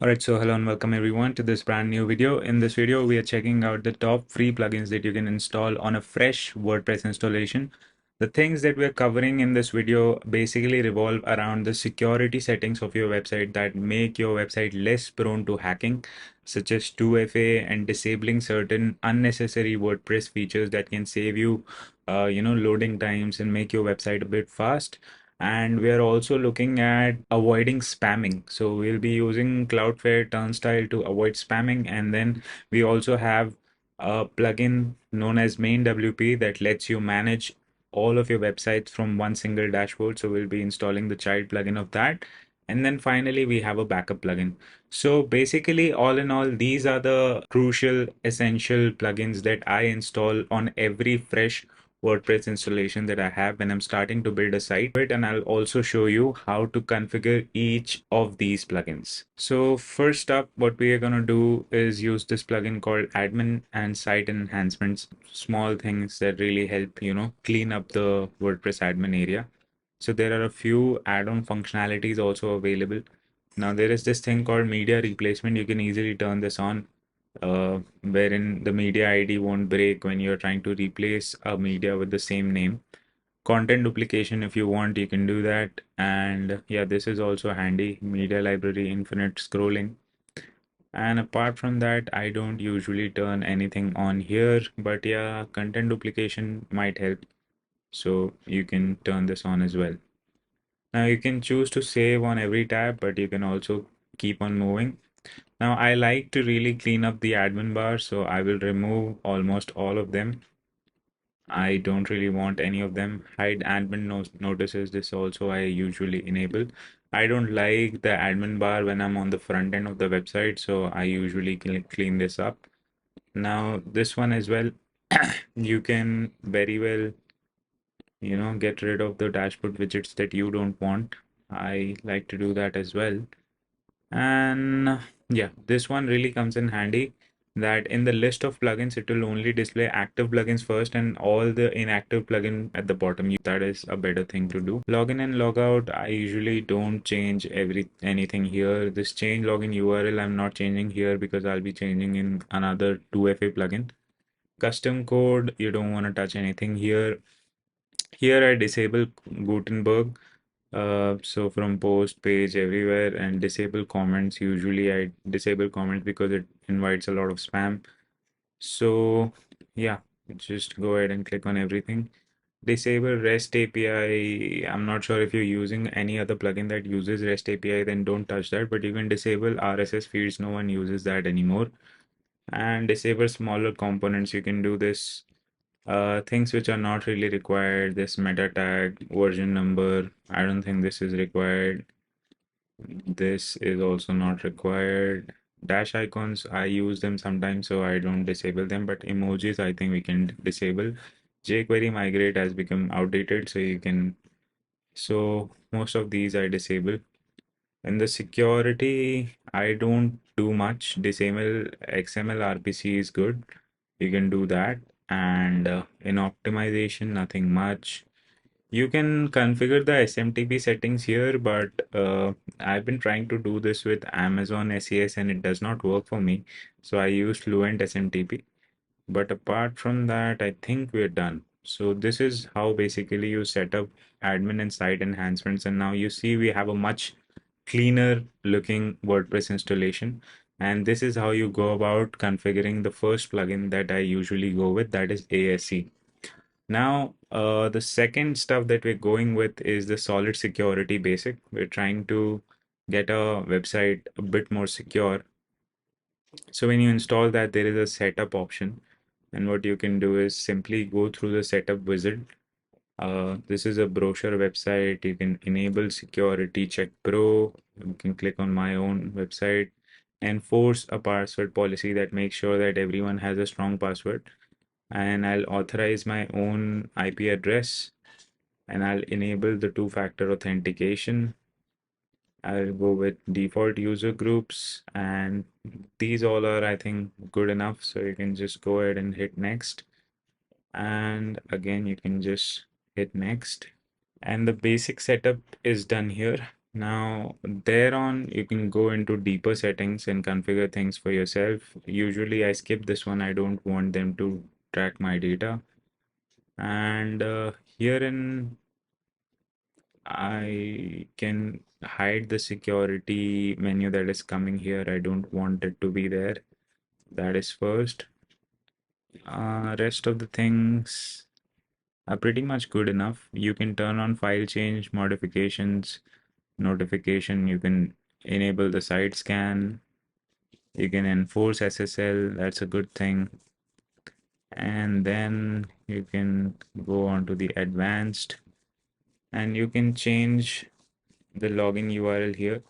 Alright, so hello and welcome everyone to this brand new video. In this video, we are checking out the top free plugins that you can install on a fresh WordPress installation. The things that we're covering in this video basically revolve around the security settings of your website that make your website less prone to hacking, such as 2FA and disabling certain unnecessary WordPress features that can save you, loading times and make your website a bit fast. And we are also looking at avoiding spamming. So we'll be using Cloudflare Turnstile to avoid spamming. And then we also have a plugin known as MainWP that lets you manage all of your websites from one single dashboard. So we'll be installing the child plugin of that. And then finally, we have a backup plugin. So basically, all in all, these are the crucial, essential plugins that I install on every fresh WordPress installation that I have when I'm starting to build a site. And I'll also show you how to configure each of these plugins. So first up, what we are going to do is use this plugin called Admin and Site Enhancements. Small things that really help, clean up the WordPress admin area. So there are a few add-on functionalities also available. Now there is this thing called media replacement. You can easily turn this on, wherein the media ID won't break when you're trying to replace a media with the same name. Content duplication, if you want, you can do that. And yeah, this is also handy. Media library, infinite scrolling. And apart from that, I don't usually turn anything on here, but yeah, content duplication might help. So you can turn this on as well. Now you can choose to save on every tab, but you can also keep on moving. Now I like to really clean up the admin bar, so I will remove almost all of them. I don't really want any of them. Hide admin notices, this also I usually enable. I don't like the admin bar when I'm on the front end of the website, so I usually clean this up. Now this one as well, you can very well, get rid of the dashboard widgets that you don't want. I like to do that as well. And yeah, this one really comes in handy that in the list of plugins, it will only display active plugins first and all the inactive plugin at the bottom. That is a better thing to do. Login and logout, I usually don't change anything here. This change login URL, I'm not changing here because I'll be changing in another 2FA plugin. Custom code, you don't want to touch anything here. Here I disable Gutenberg. So from post page everywhere and disable comments. Usually I disable comments because it invites a lot of spam. So yeah, just go ahead and click on everything. Disable REST API. I'm not sure if you're using any other plugin that uses REST API, then don't touch that. But you can disable RSS feeds. No one uses that anymore. And disable smaller components. You can do this. Things which are not really required, this meta tag, version number, I don't think this is required. This is also not required. Dash icons, I use them sometimes, so I don't disable them, but emojis, I think we can disable. jQuery migrate has become outdated, so you can, so most of these I disable. In the security, I don't do much. Disable XML RPC is good. You can do that. And in optimization, nothing much. You can configure the SMTP settings here, but I've been trying to do this with Amazon SES and it does not work for me. So I use Fluent SMTP. But apart from that, I think we're done. So this is how basically you set up admin and site enhancements. And now you see we have a much cleaner looking WordPress installation. And this is how you go about configuring the first plugin that I usually go with, that is ASC. Now, the second stuff that we're going with is the solid security basic. We're trying to get a website a bit more secure. So when you install that, there is a setup option. And what you can do is simply go through the setup wizard. This is a brochure website. You can enable security check pro. You can click on my own website and force a password policy that makes sure that everyone has a strong password. And I'll authorize my own IP address and I'll enable the two-factor authentication. I'll go with default user groups and these all are, I think, good enough. So you can just go ahead and hit next. And again, you can just hit next. And the basic setup is done here. Now, thereon, you can go into deeper settings and configure things for yourself. Usually, I skip this one. I don't want them to track my data. And herein, I can hide the security menu that is coming here. I don't want it to be there. That is first. Rest of the things are pretty much good enough. You can turn on file change, modifications, notification. You can enable the side scan. You can enforce SSL. That's a good thing. And then you can go on to the advanced and you can change the login URL here.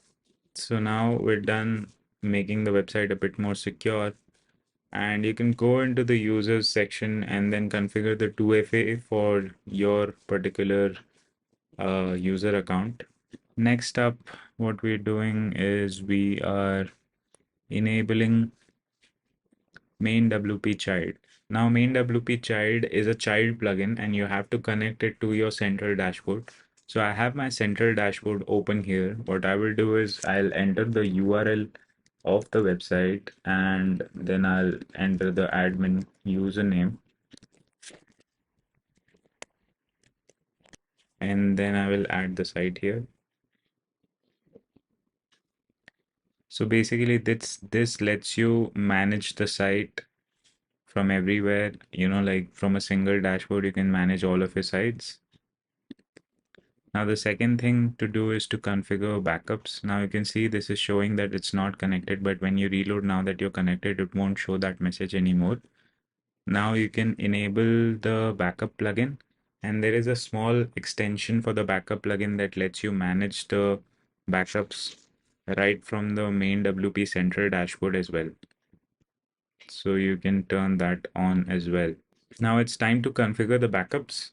So now we're done making the website a bit more secure. And you can go into the users section and then configure the 2FA for your particular user account. Next up, what we're doing is we are enabling MainWP child. Now, MainWP child is a child plugin and you have to connect it to your central dashboard. So I have my central dashboard open here. What I will do is I'll enter the URL of the website and then I'll enter the admin username and then I will add the site here. So basically this lets you manage the site from everywhere, like from a single dashboard, you can manage all of your sites. Now the second thing to do is to configure backups. Now you can see this is showing that it's not connected, but when you reload now that you're connected, it won't show that message anymore. Now you can enable the backup plugin, and there is a small extension for the backup plugin that lets you manage the backups right from the MainWP central dashboard as well. So you can turn that on as well. Now it's time to configure the backups,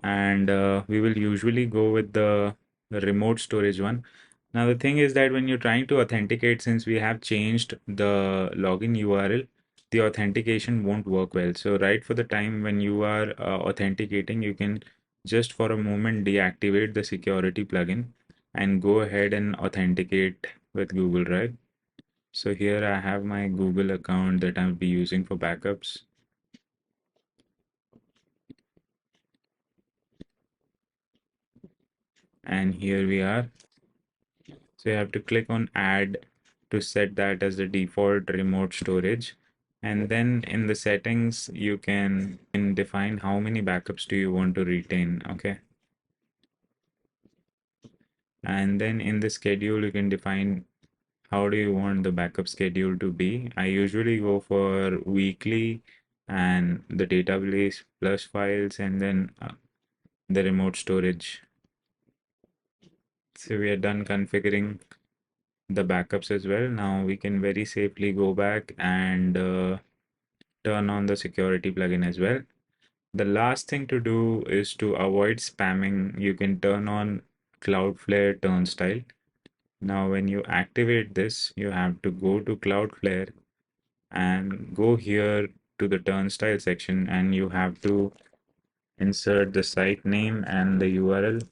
and we will usually go with the remote storage one. Now the thing is that when you're trying to authenticate, since we have changed the login URL, the authentication won't work well. So right for the time when you are authenticating, you can just for a moment deactivate the security plugin and go ahead and authenticate with Google Drive. So here I have my Google account that I'll be using for backups. And here we are. So you have to click on add to set that as the default remote storage. And then in the settings, you can define how many backups do you want to retain. Okay. And then in the schedule, you can define how do you want the backup schedule to be. I usually go for weekly and the database plus files and then the remote storage. So we are done configuring the backups as well. Now we can very safely go back and turn on the security plugin as well. The last thing to do is to avoid spamming. You can turn on Cloudflare Turnstile. Now when you activate this, you have to go to Cloudflare and go here to the Turnstile section and you have to insert the site name and the URL.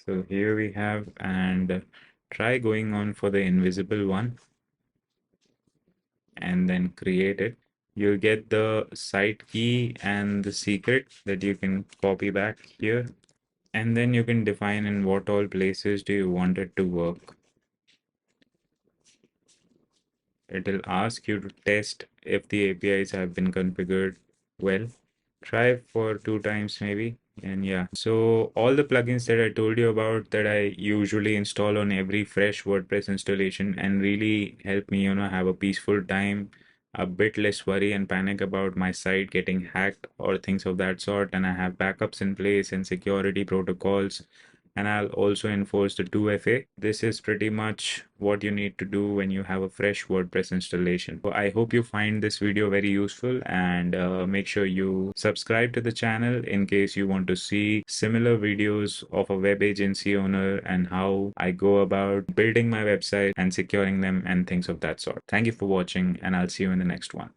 So here we have, and try going on for the invisible one and then create it. You'll get the site key and the secret that you can copy back here. And then you can define in what all places do you want it to work. It'll ask you to test if the APIs have been configured well. Try for 2 times maybe. And yeah, so all the plugins that I told you about that I usually install on every fresh WordPress installation and really help me, have a peaceful time, a bit less worry and panic about my site getting hacked or things of that sort. And I have backups in place and security protocols. And I'll also enforce the 2FA. This is pretty much what you need to do when you have a fresh WordPress installation. So I hope you find this video very useful, and make sure you subscribe to the channel in case you want to see similar videos of a web agency owner and how I go about building my website and securing them and things of that sort. Thank you for watching, and I'll see you in the next one.